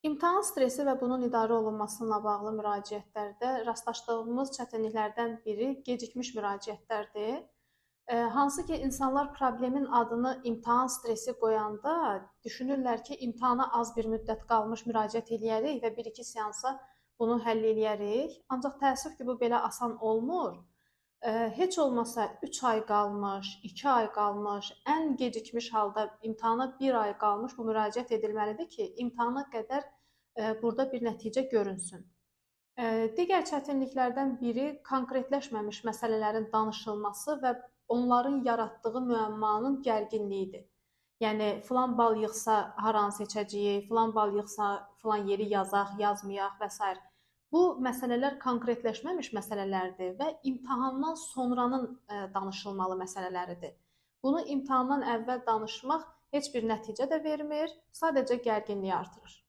İmtahan stresi və bunun idarə olunmasıyla bağlı müraciətlərdə rastlaşdığımız çətinliklərdən biri gecikmiş müraciətlərdir. Hansı ki, insanlar problemin adını imtahan stresi qoyanda düşünürlər ki, imtahana az bir müddət qalmış müraciət eləyərik və 1-2 seansa bunu həll eləyərik. Ancaq təəssüf ki, bu belə asan olmur. Heç olmasa 3 ay qalmış, 2 ay qalmış, ən gecikmiş halda imtahana 1 ay qalmış bu müraciət edilməlidir ki, imtahana qədər burada bir nəticə görünsün. Digər çətinliklərdən biri konkretləşməmiş məsələlərin danışılması və onların yaratdığı müəmmanın gərginliyidir. Yəni, filan bal yığsa haranı seçəcəyik, filan bal yığsa filan yeri yazaq, yazmayaq və s. Bu məsələlər konkretləşməmiş məsələlərdir və imtahandan sonranın danışılmalı məsələləridir. Bunu imtahandan əvvəl danışmaq heç bir nəticə də vermir, sadəcə gərginliyi artırır.